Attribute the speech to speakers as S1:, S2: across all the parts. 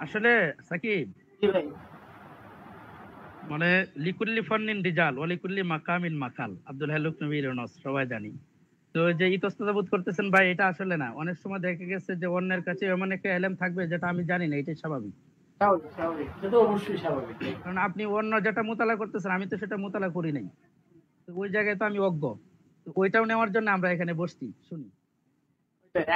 S1: আসলে সাকিব,
S2: জি ভাই।
S1: মানে লিকুল্লি ফান্নিন রিজাল ওয়ালিকুল্লি মাকামিন মাকাল, আব্দুল হালুক নবীর নস সবাই জানি। তো যে ইতস্ততা বোধ করতেছেন ভাই, এটা আসলে না। অনেক সময় দেখা গেছে যে অন্যের কাছে এমন একটা এলেম থাকবে যেটা আমি জানি না, এটাই স্বাভাবিক।
S2: স্বাভাবিক, স্বাভাবিক, এটা তো অবশ্যই স্বাভাবিক।
S1: কারণ আপনি অন্য যেটা মোতালা করতেছেন, আমি তো সেটা মোতালা করি নাই। তো ওই জায়গায় তো আমি অজ্ঞ। তো ওইটাও নেওয়ার জন্য আমরা এখানে বসছি, শুনি।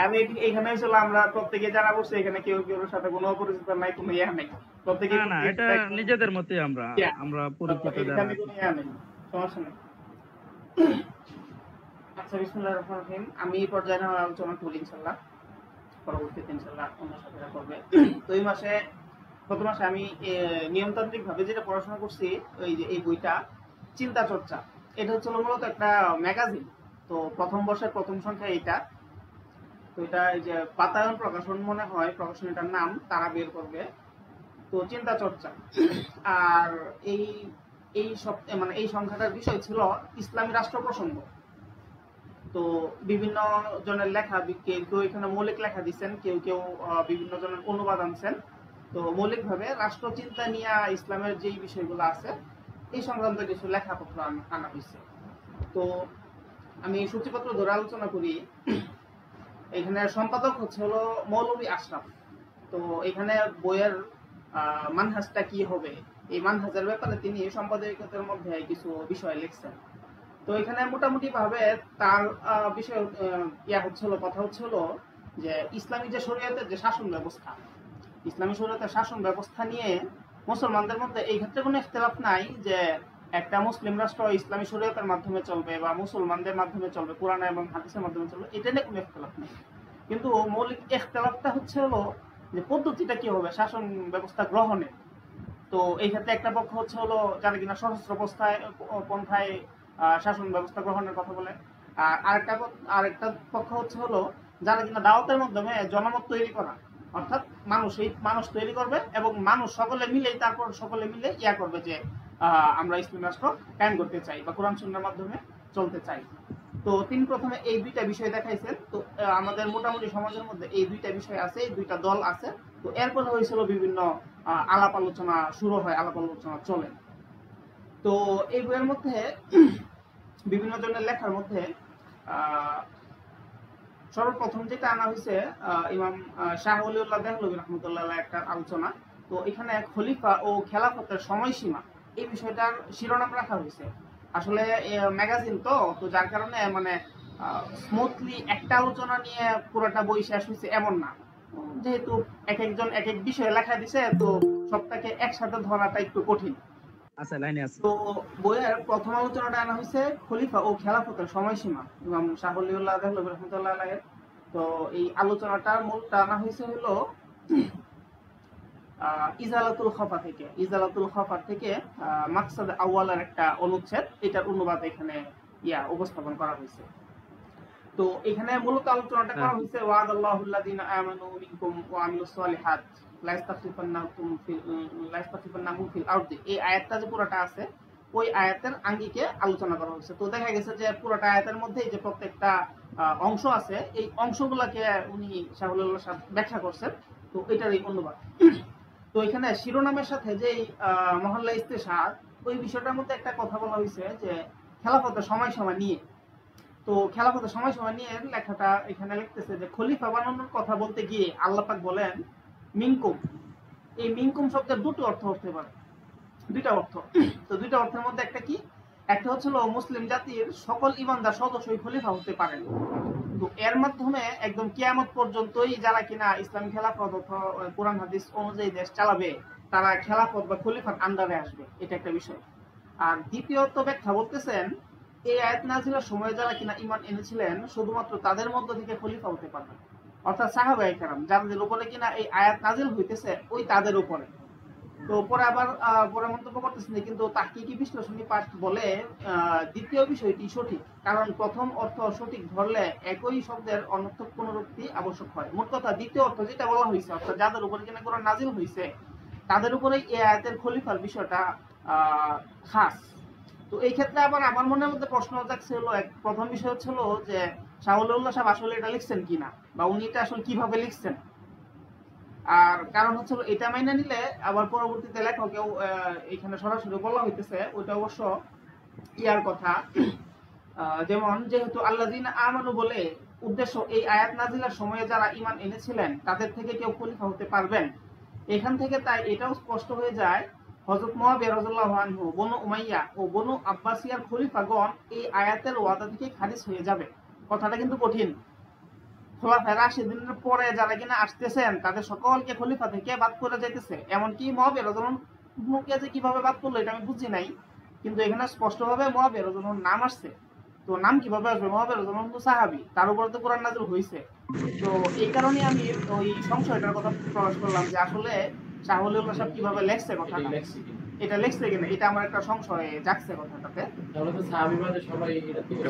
S2: আমি এখানে আসলে আমরা প্রত্যেকে যারা বসছে এখানে কেউ কেউ সাথে কোনো অপরিচিত নাই, কোনো ইয়া নাই। প্রত্যেকে
S1: না না,
S2: প্রত্যেকের
S1: এটা
S2: সাথে একদম
S1: নিজেদের মতোই আমরা
S2: ইয়া।
S1: আমরা
S2: তো
S1: পরিচিত যারা
S2: এখানে
S1: আছি।
S2: কোনো ইয়া নেই, সমস্যা নেই। আচ্ছা, বিসমিল্লাহির রহমানির রহিম। আমি এই পর্যায়ে না আলোচনা করি ইনশাআল্লাহ। পরবর্তীতে ইনশাআল্লাহ অন্য সাথীরা করবে। তো এই মাসে গত মাসে আমি নিয়মতান্ত্রিক ভাবে যেটা পড়াশোনা করছি, ওই যে এই বইটা চিন্তা চর্চা, এটা হচ্ছে মূলত একটা ম্যাগাজিন। তো প্রথম বর্ষের প্রথম সংখ্যা এটা। তো এটা এই যে বাতায়ন প্রকাশন মনে হয় প্রকাশনীটার নাম, তারা বের করবে। তো চিন্তা চর্চা। আর এই এই সব মানে এই সংখ্যাটার বিষয় ছিল ইসলামী রাষ্ট্র প্রসঙ্গ। তো বিভিন্ন জনের লেখা, কেউ কেউ এখানে মৌলিক লেখা দিচ্ছেন, কেউ কেউ বিভিন্ন জনের অনুবাদ আনছেন। তো মৌলিকভাবে রাষ্ট্রচিন্তা নিয়ে ইসলামের যেই বিষয়গুলো আছে এই সংক্রান্ত কিছু লেখাপত্র আনা হয়েছে। তো আমি সূচিপত্র ধরে আলোচনা করি। এখানে সম্পাদক হচ্ছে হলো মৌলভী আশরাফ। তো এখানে বইয়ের মানহাজটা কি হবে, এই মানহাজের ব্যাপারে তিনি সম্পাদকীয়তার মধ্যে কিছু বিষয় লিখছেন। তো এখানে মোটামুটি ভাবে তার বিষয় ইয়া হচ্ছিল, কথা হচ্ছিল যে ইসলামী যে শরীয়তের যে শাসন ব্যবস্থা, ইসলামী শরীয়তের শাসন ব্যবস্থা নিয়ে মুসলমানদের মধ্যে এই ক্ষেত্রে কোনো ইখতিলাফ নাই যে একটা মুসলিম রাষ্ট্র ইসলামী শরীয়তের মাধ্যমে চলবে বা মুসলমানদের মাধ্যমে চলবে, কোরআন এবং হাদিসের মাধ্যমে চলবে, এটা নিয়ে কোনো ইখতিলাফ নেই। কিন্তু মৌলিক ইখতিলাফটা হচ্ছে হলো যে পদ্ধতিটা কি হবে শাসন ব্যবস্থা গ্রহণের। তো এই ক্ষেত্রে একটা পক্ষ হচ্ছে হলো যারা কিনা সশস্ত্র পন্থায় শাসন ব্যবস্থা গ্রহণের কথা বলে। আর আরেকটা পক্ষ হচ্ছে হলো যারা কিনা দাওয়াতের মাধ্যমে জনমত তৈরি করা, অর্থাৎ মানুষ তৈরি করবে এবং মানুষ সকলে মিলেই তারপর সকলে মিলে ইয়া করবে যে আমরা ইসলামী রাষ্ট্র কায়েম করতে চাই বা কোরআন সুন্নাহর মাধ্যমে চলতে চাই। তো তিনি প্রথমে এই দুইটা বিষয় দেখাইছেন। তো আমাদের মোটামুটি সমাজের মধ্যে এই দুইটা বিষয় আছে, এই দুইটা দল আছে। তো এরপরে হয়েছিল বিভিন্ন আলাপ আলোচনা শুরু হয়, আলাপ আলোচনা চলে। তো এই বইয়ের মধ্যে বিভিন্ন জনের লেখার মধ্যে সর্বপ্রথম যেটা আনা হয়েছে ইমাম শাহ ওলিউল্লাহ দেহলভী রহমতুল্লাহ একটা আলোচনা। তো এখানে খলিফা ও খেলাফতের সময়সীমা এই বিষয়টার শিরোনাম রাখা হয়েছে। আসলে ম্যাগাজিন তো তো যার কারণে মানে স্মুথলি একটা আলোচনা নিয়ে পুরোটা বই শেষ হয়েছে এমন না। যেহেতু এক একজন এক এক বিষয়ে লেখা দিছে, তো সবটাকে একসাথে ধরাটা একটু কঠিন।
S1: আচ্ছা, লাইনে আছে।
S2: তো বইয়ের প্রথম আলোচনাটা আনা হয়েছে খলিফা ও খেলাফতের সময়সীমা, ইমাম শাহ ওলিউল্লাহ দেহলভী রহমতুল্লাহ আলাইহির। তো এই আলোচনাটার মূলটা আনা হয়েছে হলো ইজালাতুল খফা থেকে মাকসাদ আউয়ালের একটা অনুচ্ছেদ, এটার অনুবাদ এখানে উপস্থাপন করা হয়েছে। তো এখানে মূলত আলোচনাটা করা
S1: হ্যাঁ।
S2: হয়েছে ওয়াদাল্লাহুল্লাযিনা আমানু মিনকুম ওয়া আমিলুস সলিহাত লাইস্তাখিফান্নাহুম ফিল আরদি, এই আয়াতটা যে পুরোটা আছে ওই আয়াতের আঙ্গিকে আলোচনা করা হয়েছে। তো দেখা গেছে যে পুরোটা আয়াতের মধ্যে যে প্রত্যেকটা অংশ আছে এই অংশগুলোকে উনি শাহুল ব্যাখ্যা করছেন। তো এটারই অনুবাদ। তো এখানে শিরোনামের সাথে যে মহল্লা ইস্তেশাদ, ওই বিষয়টার মধ্যে একটা কথা বলা হয়েছে যে খেলাফতের সময় নিয়ে। তো খেলাফতের সময় নিয়ে লেখাটা এখানে লিখতেছে যে খলিফা বানানোর কথা বলতে গিয়ে আল্লাহ পাক বলেন মিনকুম। এই মিনকুম শব্দের দুটো অর্থ হতে পারে, দুইটা অর্থ। তো দুইটা অর্থের মধ্যে একটা কি, একটা হচ্ছিল মুসলিম জাতির সকল ইমানদার সদস্যই খলিফা হতে পারেন। তো এর মাধ্যমে একদম কিয়ামত পর্যন্তই যারা কিনা ইসলাম খেলাফত অথবা কোরআন হাদিস অনুযায়ী দেশ চালাবে তারা খেলাফত বা খলিফার আন্ডারে আসবে, এটা একটা বিষয়। আর দ্বিতীয়ত ব্যাখ্যা বলতেছেন এই আয়াত নাযিলের সময় যারা কিনা ঈমান এনেছিলেন শুধুমাত্র তাদের মধ্য থেকে খলিফা হতে পারবেন, অর্থাৎ সাহাবায়ে কেরাম যাদের উপরে কিনা এই আয়াত নাযিল হইতেছে ওই তাদের উপরে। তো পরে আবার পরে মন্তব্য করতেছেন কিন্তু তাহকিকি বিশ্লেষণী পাঠ বলে দ্বিতীয় বিষয়টি সঠিক, কারণ প্রথম অর্থ সঠিক ধরলে একই শব্দের অনর্থক পুনরুক্তি আবশ্যক হয়। মোট কথা দ্বিতীয় অর্থ যেটা বলা হয়েছে, অর্থাৎ যাদের উপরে কিনা কোরআন নাযিল হয়েছে তাদের উপরেই এই আয়াতের খলিফার বিষয়টা খাস। তো এই ক্ষেত্রে আবার আমার মনের মধ্যে প্রশ্ন জাগছে হলো, প্রথম বিষয় হচ্ছে হলো যে শাহ ওলিউল্লাহ সাহেব আসলে এটা লিখছেন কিনা বা উনি এটা আসলে কিভাবে লিখছেন। আর কারণ হচ্ছে হলো এটা মাইনে নিলে আবার পরবর্তীতে লেখকেও এখানে সরাসরি বলা হইতেছে, ওইটা অবশ্য ইয়ার কথা। যেমন যেহেতু আল্লাযিনা আমানু বলে উদ্দেশ্য, এই আয়াত নাজিলের সময়ে যারা ঈমান এনেছিলেন তাদের থেকে কেউ খলিফা হতে পারবেন। এখান থেকে তাই এটাও স্পষ্ট হয়ে যায় হযরত মুআবিয়া রাদিয়াল্লাহু আনহু, বনু উমাইয়া ও বনু আব্বাসিয়ার খলিফাগণ এই আয়াতের ওয়াদা থেকে খারিজ হয়ে যাবে। কথাটা কিন্তু কঠিন। খোলাফায়ে রাশিদিনের পরে যারা কিনা আসতেছেন তাদের সকলকে খলিফা থেকে বাদ করে যাইতেছে। এমনকি মুআবিয়া রাদিয়াল্লাহু আনহুকে যে কিভাবে বাদ করলো এটা আমি বুঝি নাই, কিন্তু এখানে স্পষ্টভাবে মুআবিয়া রাদিয়াল্লাহু আনহুর নাম আসছে। তো নাম কিভাবে আসবে? মুআবিয়া রাদিয়াল্লাহু আনহু সাহাবী, তার উপরে তো কোরআন নাযিল হইছে। তো এই কারণে আমি ওই সংশয়টার কথা প্রকাশ করলাম যে আসলে শাহ ওলিউল্লাহ সাহেব কিভাবে লেখছে কথাটা, এটা লেখছে কিনা, এটা আমার একটা সংশয় জাগছে কথাটাতে।
S3: তাহলে তো সাহাবীবাদে সবাই এটা থেকে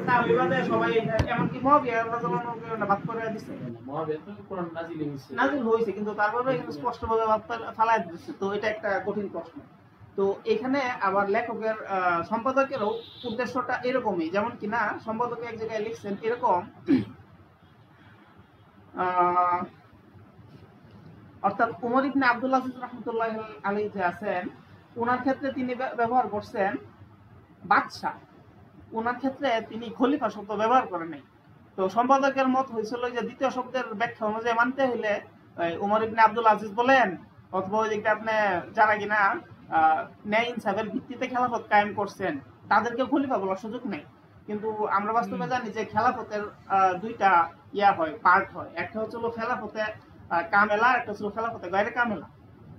S2: সাহাবীবাদে সবাই এমনকি মুআবিয়া রাদিয়াল্লাহু আনহুকে বাদ করে দিছে।
S3: মুআবিয়া তো কোরআন নাযিল হইছে,
S2: নাযিল হইছে, কিন্তু তারপরে এখানে স্পষ্টভাবে বাদ ফালায় দিচ্ছে। তো এটা একটা কঠিন প্রশ্ন। তো এখানে আবার লেখকের সম্পাদকেরও উদ্দেশ্যটা এরকমই, যেমন কিনা সম্পাদক এক জায়গায় লিখছেন এরকম, অর্থাৎ উমর ইবনে আব্দুল আজিজ রাহমাতুল্লাহি আলাইহি যে আছেন, ওনার ক্ষেত্রে তিনি ব্যবহার করছেন বাদশা, ওনার ক্ষেত্রে তিনি খলিফা শব্দ ব্যবহার করেন নাই। তো সম্পাদকের মত হয়েছিল যে দ্বিতীয় শব্দের ব্যাখ্যা অনুযায়ী মানতে হইলে উমর ইবনে আব্দুল আজিজ বলেন অথবা ওই দিকটা আপনি যারা কিনা ন্যায় ইনসাফের ভিত্তিতে খেলাফত কায়েম করছেন তাদেরকে খলিফা বলার সুযোগ নেই। কিন্তু আমরা বাস্তবে জানি যে খেলাফতের দুইটা ইয়া হয়, পার্ট হয়। একটা হচ্ছে খেলাফতে কামেলা, একটা হচ্ছে খেলাফতে গায়রে কামেলা।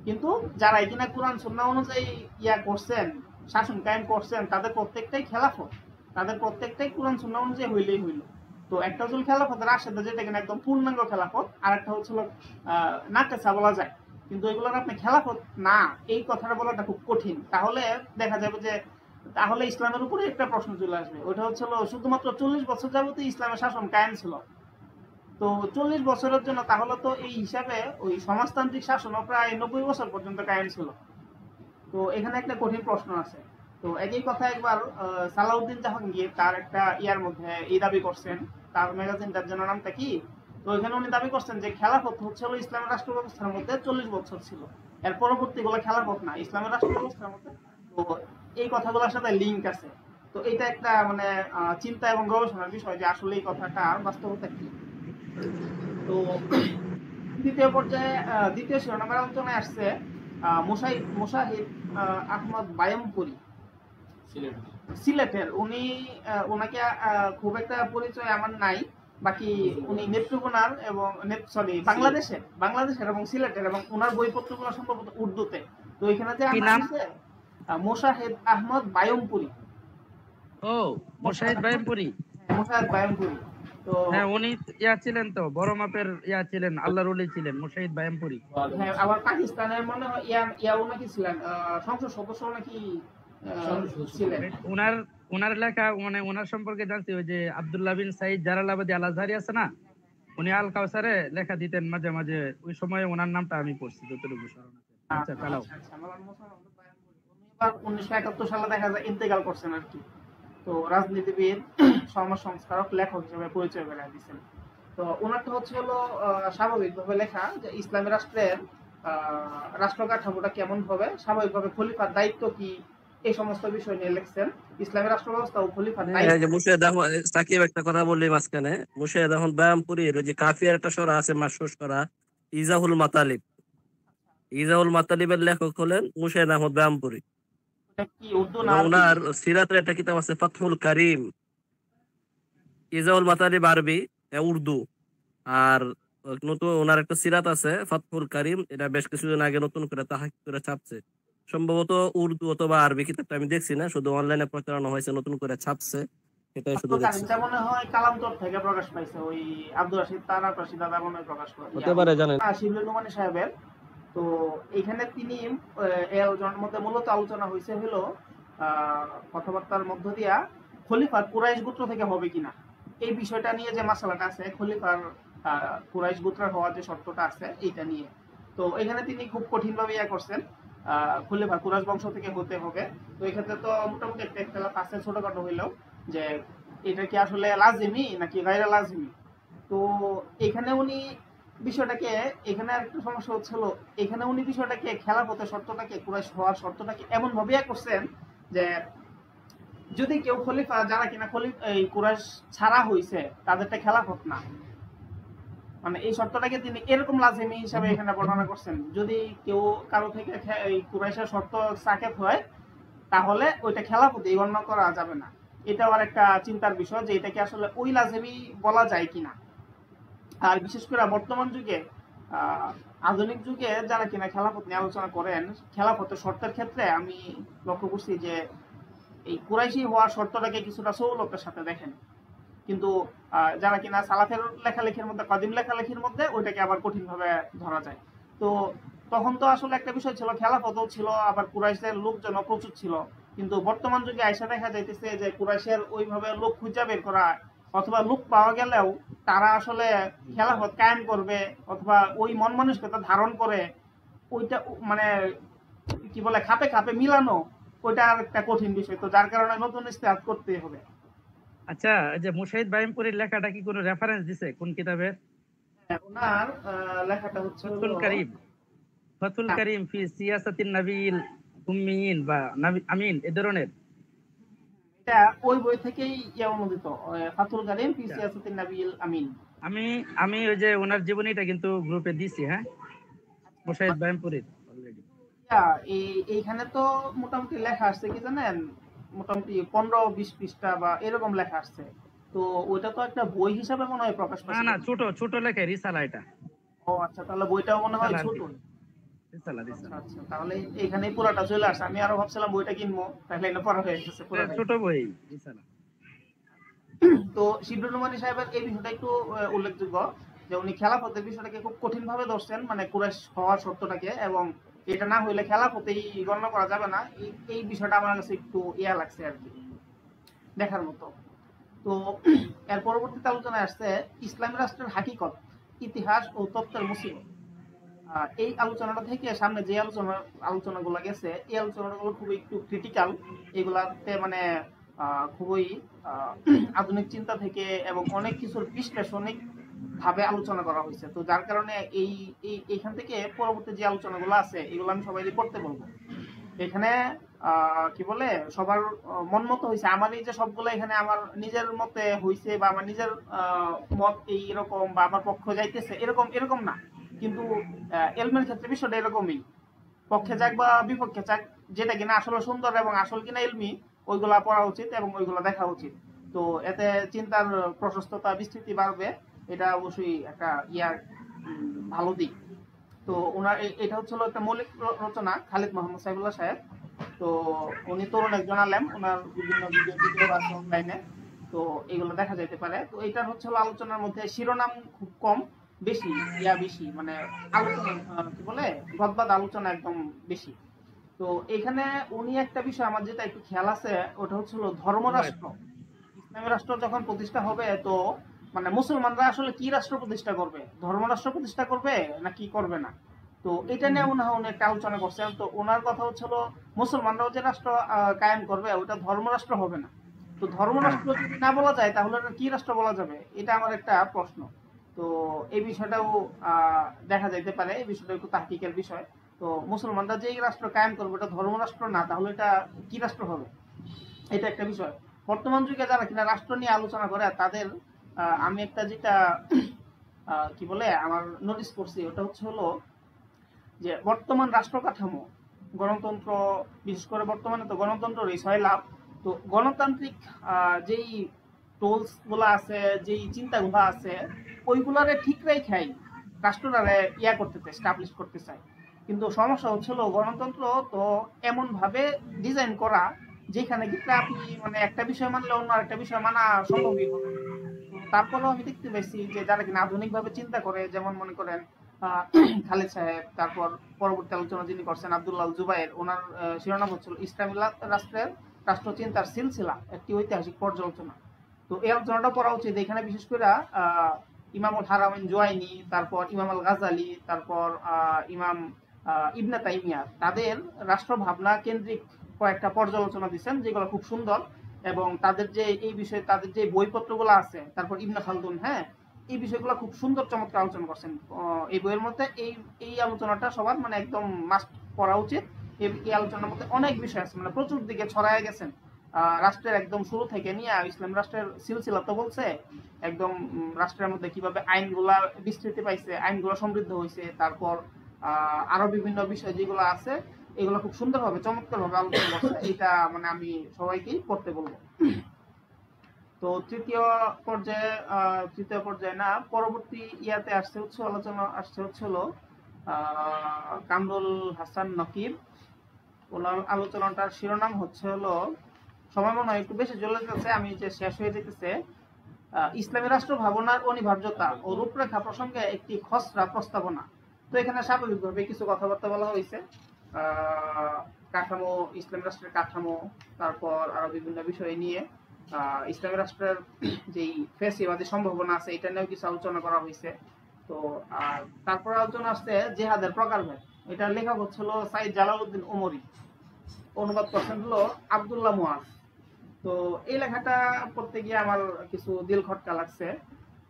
S2: কিন্তু যারা কিনা কোরআন সুন্নাহ অনুযায়ী ইয়া করছেন, শাসন কায়েম করছেন, তাদের প্রত্যেকটাই খেলাফত, তাদের প্রত্যেকটাই কোরআন সুন্নাহ অনুযায়ী হইলেই হইল। তো একটা হচ্ছে খেলাফতের রাশেদা, যেটা কিনা একদম পূর্ণাঙ্গ খেলাফত, আর একটা হচ্ছে নাকেসা বলা যায়, কিন্তু এগুলোর আপনি খেলাফত না, এই কথাটা বলাটা খুব কঠিন। তাহলে দেখা যাবে যে তাহলে ইসলামের উপরে একটা প্রশ্ন চলে আসবে, ওইটা হচ্ছে শুধুমাত্র 40 বছর যাবতীয় ইসলামের শাসন কায়েম ছিল। তো 40 বছরের জন্য তাহলে তো এই হিসাবে ওই সমাজতান্ত্রিক শাসন প্রায় 90 বছর পর্যন্ত কায়েম ছিল। তো এখানে একটা কঠিন প্রশ্ন আছে। তো একই কথা একবার সালাউদ্দিন জাহাঙ্গীর তার একটা ইয়ার মধ্যে এই দাবি করছেন, তার ম্যাগাজিনটার জন্য নামটা কি, তো এখানে উনি দাবি করছেন যে খেলাফত হচ্ছে ইসলামের রাষ্ট্র ব্যবস্থার মধ্যে 40 বছর ছিল, এর পরবর্তীগুলো খেলাফত না, ইসলামের রাষ্ট্র ব্যবস্থার মধ্যে। তো এই কথাগুলোর সাথে লিঙ্ক আছে। তো এটা একটা মানে চিন্তা এবং গবেষণার বিষয় যে আসলে এই কথাটা বাস্তবতা কি। তো দ্বিতীয় পর্যায়ে দ্বিতীয় শিরোনামের আলোচনায় আসছে মুশাহিদ আহমদ বায়ামপুরি, সিলেটের। উনি ওনাকে খুব একটা পরিচয় আমার নাই, বাকি উনি নেত্রকোনার এবং বাংলাদেশের এবং সিলেটের, এবং ওনার বইপত্রগুলো সম্ভবত উর্দুতে। তো এখানে যে নাম আছে মুশাহিদ আহমদ বায়ামপুরি।
S1: ও, মুশাহিদ বায়ামপুরি।
S2: মুশাহিদ বায়ামপুরি। তো
S1: হ্যাঁ, উনি ইয়া ছিলেন, তো বড় মাপের ইয়া ছিলেন, আল্লাহর ওলি ছিলেন মুশাহিদ বায়ামপুরি।
S2: হ্যাঁ, আবার পাকিস্তানের মনে হয় ইয়াও নাকি ছিলেন, সংসদ সদস্য নাকি ছিলেন।
S1: উনার লেখা মানে উনার সম্পর্কে জানছি, ওই যে আব্দুল্লাহ বিন সাইদ জালালাবাদী আল আজহারি আছে না, উনি আল কাউসারে লেখা দিতেন মাঝে মাঝে, ওই সময় ওনার নামটা আমি পড়ছি যতটুকু স্মরণ আছে। আচ্ছা, চালাও।
S2: 1971 সালে দেখা যায় ইন্তেকাল করছেন আর কি। তো রাজনীতিবিদ, সমাজ সংস্কারক, লেখক হিসেবে পরিচয় বেড়ে দিয়েছেন। তো ওনারটা হচ্ছে স্বাভাবিকভাবে লেখা যে ইসলামী রাষ্ট্রের রাষ্ট্র কাঠামোটা কেমন হবে, স্বাভাবিকভাবে খলিফার দায়িত্ব কি, এই সমস্ত বিষয় নিয়ে লিখছেন। ইসলামী রাষ্ট্র ব্যবস্থা ও খলিফার দায়িত্ব।
S4: মুশাহিদ আহমদ, সাকিব একটা কথা বললি মাঝখানে, মুশাহিদ আহমদ বায়ামপুরীর ওই যে কাফিয়ার একটা সূরা আছে মাসহুর সূরা ইজাহুল মাতালিব, ইজাহুল মাতালিবের লেখক হলেন মুশাহিদ আহমদ বায়ামপুরী।
S2: এটা কি উর্দু না?
S4: ওনার সিরাতের একটা কিতাব আছে ফাতহুল কারিম। ইজাহুল মাতালিব আরবি, উর্দু। আর নতুন ওনার একটা সিরাত আছে ফাতহুল কারিম, এটা বেশ কিছুদিন আগে নতুন করে তাহকিক করে ছাপছে, সম্ভবত উর্দু অথবা আরবি। কিতাবটা আমি দেখছি না, শুধু অনলাইনে প্রচারণা হয়েছে, নতুন করে ছাপছে, এটাই শুধু দেখছি।
S2: এটা মনে হয় কালান্তর থেকে প্রকাশ পাইছে, ওই আব্দুর রাশিদ তারার রাশিদ দাদা মনে হয় প্রকাশ করে,
S4: হতে পারে, জানেন।
S2: শিবলুল নোমানী সাহেবের। তো এখানে তিনি এই আলোচনার মধ্যে মূলত আলোচনা হয়েছে হলো কথাবার্তার মধ্য দিয়া খলিফার কুরাইশ গোত্র থেকে হবে কিনা, এই বিষয়টা নিয়ে যে মাসালাটা আছে, খলিফার কুরাইশ গোত্রের হওয়ার যে শর্তটা আছে এইটা নিয়ে। তো এখানে তিনি খুব কঠিন ভাবে ইয়া করছেন, খলিফা কুরাইশ বংশ থেকে হতে হবে। তো এক্ষেত্রে তো মোটামুটি একটা ইখতিলাফ আছে ছোটখাটো হইলেও, যে এটা কি আসলে লাজিমি নাকি গায়রে লাজিমি। তো এখানে উনি বিষয়টাকে এখানে একটা সমস্যা হচ্ছিল, এখানে উনি বিষয়টাকে খেলাফতের শর্তটাকে কুরাইশ হওয়ার শর্তটাকে এমন ভাবে করছেন যে যদি কেউ খলিফা যারা কিনা এই কুরাইশ ছাড়া হইছে তাদেরটা খেলাফত না, মানে এই শর্তটাকে তিনি এরকম লাজিমি হিসাবে এখানে বর্ণনা করছেন। যদি কেউ কারো থেকে এই কুরাইশের শর্ত সাকেত হয় তাহলে ওইটা খেলাফতে গণ্য করা যাবে না। এটাও আর একটা চিন্তার বিষয় যে এটাকে আসলে ওই লাজিমি বলা যায় কিনা। আর বিশেষ করে বর্তমান যুগে আধুনিক যুগে যারা কিনা খেলাফত নিয়ে আলোচনা করেন, খেলাফতের শর্তের ক্ষেত্রে আমি লক্ষ্য করছি যে এই কুরাইশি হওয়ার শর্তটাকে কিছুটা সৌলভের সাথে দেখেন, কিন্তু যারা কিনা সালাফের লেখালেখির মধ্যে কাদিম লেখালেখির মধ্যে ওইটাকে আবার কঠিন ভাবে ধরা যায়। তো তখন তো আসলে একটা বিষয় ছিল, খেলাফতও ছিল, আবার কুরাইশের লোকজন প্রচুর ছিল। কিন্তু বর্তমান যুগে আইসা দেখা যাইতেছে যে কুরাইশের ওইভাবে লোক খুঁজে বের করা অথবা লোক পাওয়া গেলেও তারা আসলে খেলাফত কায়েম করবে অথবা ওই মন মানসিকতা ধারণ করে ওইটা মানে কি বলে খাপে খাপে মিলানো, ওইটা আর একটা কঠিন বিষয়। তো যার কারণে নতুন ইস্তেহাদ করতে হবে।
S1: আচ্ছা, যে মুশাহিদ বাইমপুরীর লেখাটা কি কোনো রেফারেন্স দিছে কোন কিতাবের?
S2: ওনার লেখাটা হচ্ছে
S1: ফাতুল কারীম, ফাতুল কারীম ফি সিয়াসাতিন নাবিয়িল উম্মিয়িন বা আমিন এই ধরনের।
S2: এটা ওই বই থেকেই অনুদিত, ফাতুল কারীম ফি সিয়াসাতিন নাবিয়িল আমিন।
S1: আমি ওই যে ওনার জীবনীটা কিন্তু গ্রুপে দিছি, হ্যাঁ, মুশাহিদ বাইমপুরীর অলরেডি।
S2: এইখানে তো মোটামুটি লেখা আসছে কি জানেন, মোটামুটি 15-20 পৃষ্ঠা বা এরকম লেখা আসছে। তো ওইটা তো একটা বই হিসাবে মনে হয় প্রকাশ পাচ্ছে।
S1: না, ছোট ছোট লেখা, রিসালা এটা।
S2: ও আচ্ছা, তাহলে বইটাও মনে হয় ছোট।
S1: রিসালা।
S2: আচ্ছা, তাহলে এইখানেই পুরোটা চলে আসছে। আমি আরো ভাবছিলাম বইটা কিনবো, তাহলে এটা পড়া হয়ে গেছে পুরোটা।
S1: ছোট বই রিসালা।
S2: তো শিবলুর নোমানী সাহেবের এই বিষয়টা একটু উল্লেখযোগ্য যে উনি খেলাফতের বিষয়টাকে খুব কঠিন ভাবে ধরছেন, মানে কুরাইশ হওয়ার শর্তটাকে, এবং এটা না হইলে খেলাফতেই গণ্য করা যাবে না। এই বিষয়টা আমার কাছে একটু ইয়া লাগছে আর কি, দেখার মতো। তো এর পরবর্তীতে আলোচনায় আসছে ইসলামী রাষ্ট্রের হাকিকত, ইতিহাস ও তত্ত্বের মুসিবত। এই আলোচনাটা থেকে সামনে যে আলোচনাগুলো গেছে, এই আলোচনাগুলো খুবই একটু ক্রিটিক্যাল। এগুলাতে মানে খুবই আধুনিক চিন্তা থেকে এবং অনেক কিছুর বিশ্লেষণিক ভাবে আলোচনা করা হয়েছে। তো যার কারণে এইখান থেকে পরবর্তী যে আলোচনাগুলো আছে এগুলো আমি সবাই পড়তে বলবো। এখানে কি বলে সবার মন মতো হয়েছে, আমার এই যে সবগুলো এখানে আমার নিজের মতে হয়েছে বা আমার নিজের মত এইরকম বা আমার পক্ষ যাইতেছে এরকম না, কিন্তু এলমের ক্ষেত্রে বিষয়টা এরকমই, পক্ষে যাক বা বিপক্ষে যাক, যেটা কিনা আসলে সুন্দর এবং আসল কিনা এলমি ওইগুলা পড়া উচিত এবং ওইগুলা দেখা উচিত। তো এতে চিন্তার প্রশস্ততা বিস্তৃতি বাড়বে, এটা অবশ্যই একটা ভালো দিক। তো ওনার এটা হচ্ছিল একটা মৌলিক রচনা, খালিদ মোহাম্মদ সাইফুল্লাহ সাহেব। তো উনি তরুণ একজন আলেম, ওনার বিভিন্ন ভিডিও আছে অনলাইনে, তো এগুলো দেখা যেতে পারে। তো এটার হচ্ছিল আলোচনার মধ্যে শিরোনাম খুব কম, বেশি বেশি মানে আলোচনা কি বলে গদবাদ আলোচনা একদম বেশি। তো এখানে উনি একটা বিষয় আমার যেটা একটু খেয়াল আছে, ওটা হচ্ছিল ধর্মরাষ্ট্র, ইসলামী রাষ্ট্র যখন প্রতিষ্ঠা হবে, তো মানে মুসলমানরা আসলে কি রাষ্ট্র প্রতিষ্ঠা করবে, ধর্মরাষ্ট্র প্রতিষ্ঠা করবে না কি করবে না। তো এটা নিয়ে মনে হয় উনি একটা আলোচনা করছেন। তো ওনার কথা হচ্ছিল মুসলমানরাও যে রাষ্ট্র কায়েম করবে ওটা ধর্মরাষ্ট্র হবে না। তো ধর্মরাষ্ট্র যদি না বলা যায় তাহলে কি রাষ্ট্র বলা যাবে, এটা আমার একটা প্রশ্ন। তো এই বিষয়টাও দেখা যাইতে পারে, এই বিষয়টা একটু তাহকিকের বিষয়। তো মুসলমানরা যে রাষ্ট্র কায়েম করবে ওটা ধর্মরাষ্ট্র না, তাহলে এটা কি রাষ্ট্র হবে, এটা একটা বিষয়। বর্তমান যুগে যারা কিনা রাষ্ট্র নিয়ে আলোচনা করে তাদের আমি একটা যেটা কি বলে আমার নোটিস করছি, ওটা হলো যে বর্তমান রাষ্ট্র কাঠামো, গণতন্ত্র, বিশেষ করে বর্তমানে তো গণতন্ত্র রিসয় লাভ। তো গণতান্ত্রিক যেই টোলস গুলা আছে, যেই চিন্তাগুলো আছে, ওইগুলারে ঠিক রেখাই রাষ্ট্রটারে করতে চায়, স্টাবলিশ করতে চায়। কিন্তু সমস্যা হচ্ছিল গণতন্ত্র তো এমন ভাবে ডিজাইন করা যেখানে কিন্তু আপনি মানে একটা বিষয় মানলে অন্য একটা বিষয় মানা সম্ভবই হবে। তারপরেও আমি দেখতে পাইছি যে যারা কিনা আধুনিক ভাবে চিন্তা করে, যেমন মনে করেন খালেদ সাহেব, তারপর পরবর্তী আলোচনা যিনি করছেন আব্দুল্লাহ জুবাইর, ওনার শিরোনাম হচ্ছিল ইসলামী রাষ্ট্রের রাষ্ট্রচিন্তার সিলসিলা, একটি ঐতিহাসিক পর্যালোচনা। তো এই আলোচনাটা পড়া উচিত। এখানে বিশেষ করে ইমামুল হারামাইন জুয়াইনি, তারপর ইমাম আল গাজালি, তারপর ইমাম ইবনে তাইমিয়া, তাদের রাষ্ট্র ভাবনা কেন্দ্রিক কয়েকটা পর্যালোচনা দিচ্ছেন যেগুলো খুব সুন্দর। এবং তাদের যে এই বিষয়ে তাদের যে বইপত্রগুলো আছে, তারপর ইবনে খালদুন, হ্যাঁ, এই বিষয়গুলো খুব সুন্দর চমৎকার আলোচনা করছেন এই বইয়ের মধ্যে। এই এই আলোচনাটা সবার মানে একদম মাস্ট পড়া উচিত। এই আলোচনার মধ্যে অনেক বিষয় আছে, মানে প্রচুর দিকে ছড়ায় গেছেন। রাষ্ট্রের একদম শুরু থেকে নিয়ে ইসলাম রাষ্ট্রের সিলসিলা তো বলছে একদম রাষ্ট্রের মধ্যে কিভাবে আইনগুলা বিস্তৃতি পাইছে, আইনগুলো সমৃদ্ধ হয়েছে, তারপর আরো বিভিন্ন বিষয় যেগুলো আছে এগুলো খুব সুন্দরভাবে চমৎকারভাবে আলোচনা করছে। এটা মানে আমি সবাইকেই পড়তে বলবো। তো তৃতীয় পর্যায়ে না, পরবর্তী ইয়াতে আসছে হচ্ছে আলোচনা আসছে হচ্ছিল কামরুল হাসান নকিব। ওনার আলোচনাটার শিরোনাম হচ্ছে হলো, সময় মনে হয় একটু বেশি চলে যাচ্ছে, আমি যে শেষ হয়ে যেতেছে, ইসলামী রাষ্ট্র ভাবনার অনিবার্যতা ও রূপরেখা প্রসঙ্গে একটি খসড়া প্রস্তাবনা। তো এখানে স্বাভাবিকভাবে কিছু কথাবার্তা বলা হয়েছে, কাঠামো, ইসলামী রাষ্ট্রের কাঠামো, তারপর আরো বিভিন্ন বিষয় নিয়ে ইসলামী রাষ্ট্রের যেই ফ্যাসিবাদী সম্ভাবনা আছে এটা নিয়েও কিছু আলোচনা করা হয়েছে। তো আর তারপর আলোচনা আসছে জিহাদের প্রকারভেদ। এটা লেখক হচ্ছিল সাইদ জালালউদ্দিন ওমরি, অনুবাদ করছেন হলো আব্দুল্লাহ মুয়াজ। তো এই লেখাটা পড়তে গিয়ে আমার কিছু দিল খটকা লাগছে।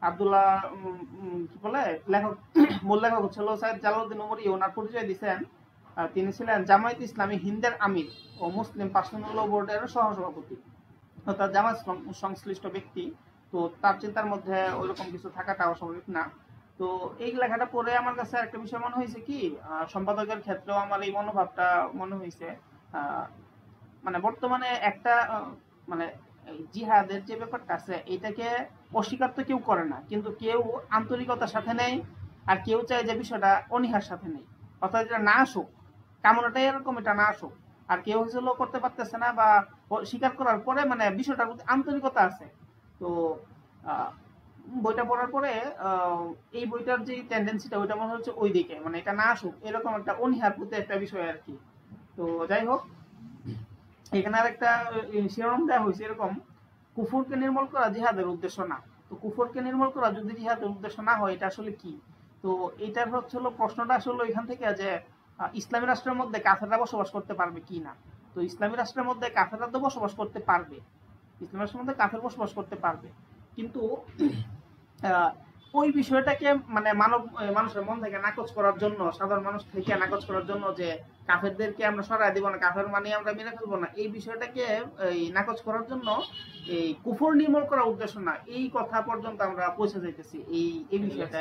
S2: আব্দুল্লাহ কি বলে লেখক, মূল লেখক হচ্ছিল সাইদ জালালউদ্দিন ওমরি। ওনার পরিচয় দিচ্ছেন তিনি ছিলেন জামায়াত ইসলামী হিন্দের আমির ও মুসলিম পার্সোনাল বোর্ডের সহসভাপতি, অর্থাৎ জামাত সংশ্লিষ্ট ব্যক্তি। তো তার চিন্তার মধ্যে ওইরকম কিছু থাকাটা অস্বাভাবিক না। তো এই লেখাটা পড়ে আমার কাছে একটা বিষয় মনে হয়েছে কি, সম্পাদকের ক্ষেত্রেও আমার এই মনোভাবটা মনে হয়েছে। মানে বর্তমানে একটা মানে জিহাদের যে ব্যাপারটা আছে এটাকে অস্বীকার তো কেউ করে না, কিন্তু কেউ আন্তরিকতার সাথে নেই, আর কেউ চায় যে বিষয়টা অনীহার সাথে নেই, অর্থাৎ এটা না আসুক, কামনাটাই এরকম, এটা না আসুক। আর কেউ হয়েছিল করতে পারতেছে না, বা স্বীকার করার পরে মানে বিষয়টার প্রতি আন্তরিকতা আছে। তো বইটা পড়ার পরে এই বইটার যে টেন্ডেন্সিটা ওইটা মনে হচ্ছে ওই দিকে, মানে এটা না আসুক এরকম একটা অনীহার প্রতি একটা বিষয় আর কি। তো যাই হোক, এখানে আর একটা শিরোনাম দেওয়া হয়েছে এরকম, কুফরকে নির্মূল করা জিহাদের উদ্দেশ্য না। তো কুফরকে নির্মূল করা যদি জিহাদের উদ্দেশ্য না হয় এটা আসলে কি? তো এটার হচ্ছে প্রশ্নটা আসলে এখান থেকে যে ইসলামী রাষ্ট্রের মধ্যে কাফেররা বসবাস করতে পারবে কি না। তো ইসলামী রাষ্ট্রের মধ্যে কাফেররা তো বসবাস করতে পারবে, ইসলামী রাষ্ট্রের মধ্যে কাফের বসবাস করতে পারবে, কিন্তু ওই বিষয়টাকে মানে মানুষের মন থেকে নাকচ করার জন্য, সাধারণ মানুষ থেকে নাকচ করার জন্য যে কাফেরদেরকে আমরা সরাই দিব না, কাফের মানে আমরা মেরে ফেলবো না, এই বিষয়টাকে নাকচ করার জন্য এই কুফর নির্মূল করার উদ্দেশ্য না, এই কথা পর্যন্ত আমরা পৌঁছে যাইতেছি। এই বিষয়টা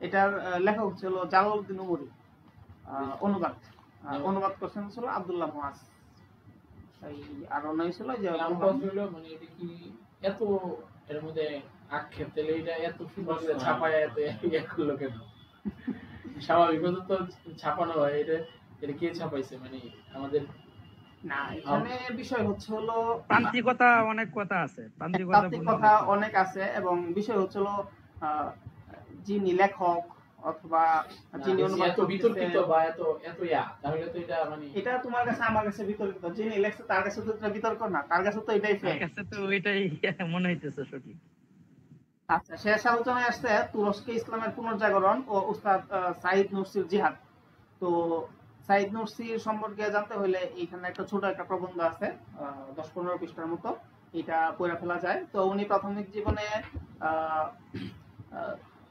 S2: এটার লেখক ছিল জালালউদ্দিন ওমরি, অনুবাদ করছেন ছিল আব্দুল্লাহ মুয়াজ। আর অন্য ছিল যে
S3: মানে এটা কি এত এর মধ্যে আক্ষেপ, তাহলে এটা এত সুন্দর করে ছাপায় এত ইয়ে করলো কেন? স্বাভাবিকভাবে তো ছাপানো হয়, এটা কে ছাপাইছে? মানে আমাদের
S2: না, এখানে বিষয় হচ্ছে হলো
S1: তান্ত্রিকতা, অনেক কথা আছে,
S2: তান্ত্রিকতা অনেক আছে, এবং বিষয় হচ্ছে হলো যিনি লেখক অথবা যিনি অনুবাদ
S3: এত বিতর্কিত বা এত এত তাহলে তো এটা মানে
S2: এটা তোমার কাছে আমার কাছে বিতর্কিত, যিনি লেখছে তার কাছে তো এটা বিতর্ক না, তার কাছে তো এটাই ফেক,
S1: তার কাছে তো এটাই মনে হইতেছে সঠিক।
S2: আচ্ছা, শেষ আলোচনায় আসছে তুরস্কে ইসলামের পুনর্জাগরণ ও উস্তাদ সাইদ নুরসির জিহাদ। তো সাইদ নুরসির সম্পর্কে জানতে হলে এখানে একটা ছোট একটা প্রবন্ধ আছে 10-15 পৃষ্ঠার মতো, এটা পড়ে ফেলা যায়। তো উনি প্রাথমিক জীবনে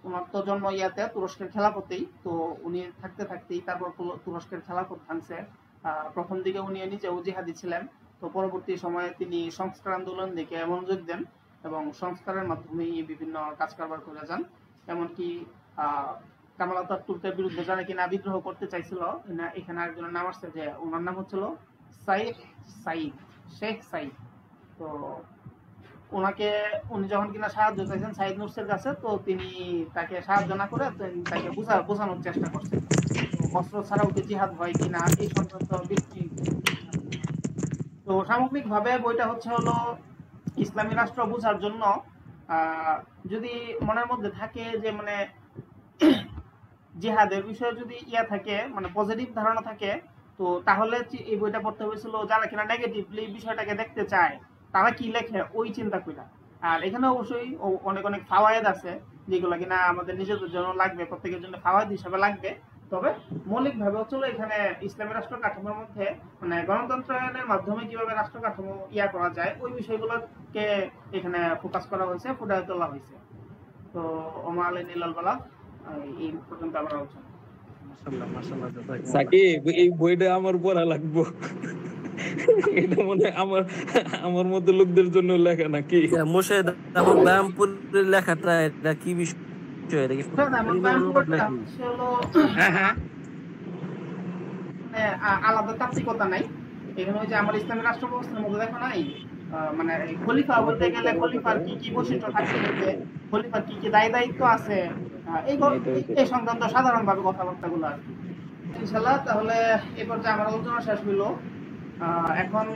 S2: ওনার তো জন্ম তুরস্কের খেলাফতেই, তো উনি থাকতে থাকতেই তারপর তুরস্কের খেলাফত ভাঙছে। প্রথম দিকে উনি নিজেও জিহাদি ছিলেন, তো পরবর্তী সময়ে তিনি সংস্কার আন্দোলন দিকে মনোযোগ দেন এবং সংস্কারের মাধ্যমে বিভিন্ন কাজ কারবার করে যান। এমনকি কামাল আতাতুর্কের বিরুদ্ধে যারা কিনা বিদ্রোহ করতে চাইছিল, এখানে একজনের নাম আসছে, যে ওনার নাম হচ্ছিল শেখ সাইদ। তো উনি যখন কিনা সাহায্য চাইছেন সাইদ নুরসের কাছে, তো তিনি তাকে সাহায্য না করে তাকে বোঝানোর চেষ্টা করছেন অস্ত্র ছাড়াও কি জিহাদ হয় কিনা এই সংক্রান্ত ব্যক্তি। তো সামগ্রিকভাবে বইটা হচ্ছে হলো ইসলামী রাষ্ট্র বোঝার জন্য যদি মনের মধ্যে থাকে যে মানে জিহাদের বিষয়ে যদি থাকে, মানে পজিটিভ ধারণা থাকে, তো তাহলে এই বইটা পড়তে হয়েছিল যারা কিনা নেগেটিভলি বিষয়টাকে দেখতে চায় তারা কি লেখে ওই চিন্তা কইরা। আর এখানে অবশ্যই অনেক অনেক ফাওয়ায়েদ আছে যেগুলো কিনা আমাদের নিজেদের জন্য লাগবে, প্রত্যেকের জন্য ফাওয়ায়েদ হিসাবে লাগবে। তবে মৌলিক ভাবে হচ্ছিল এখানে ইসলামী রাষ্ট্র কাঠামোর মধ্যে মানে গণতন্ত্রায়নের মাধ্যমে কিভাবে রাষ্ট্র কাঠামো করা যায় ওই বিষয়গুলোকে এখানে ফোকাস করা হয়েছে, ফুটায় তোলা হয়েছে। তো ওমা আলাইনা ইল্লাল বালাগ। এই পর্যন্ত আমার আলোচনা।
S1: মাশাআল্লাহ মাশাআল্লাহ, জাযাকুমুল্লাহ।
S5: সাকিব, এই বইটা আমার পড়া লাগবো। এটা মনে হয় আমার মতো লোকদের জন্য লেখা নাকি?
S4: মোর্শেদ আহমদ ব্যায়ামপুরের লেখাটা এটা কি বিষয়? এটা কি
S2: আমার ব্যায়ামপুরটা হচ্ছে হলো
S1: হ্যাঁ হ্যাঁ,
S2: মানে আলাদা তাত্ত্বিকতা নাই। এখানে ওই যে আমার ইসলামী রাষ্ট্র ব্যবস্থার মধ্যে দেখো নাই, মানে খলিফা বলতে গেলে খলিফার কি কি বৈশিষ্ট্য থাকতে হবে, খলিফার কি কি দায়িত্ব আছে, এই সংক্রান্ত সাধারণভাবে কথাবার্তাগুলো আর কি। ইনশাআল্লাহ তাহলে এই পর্যায়ে আমার আলোচনা শেষ হইলো। এখন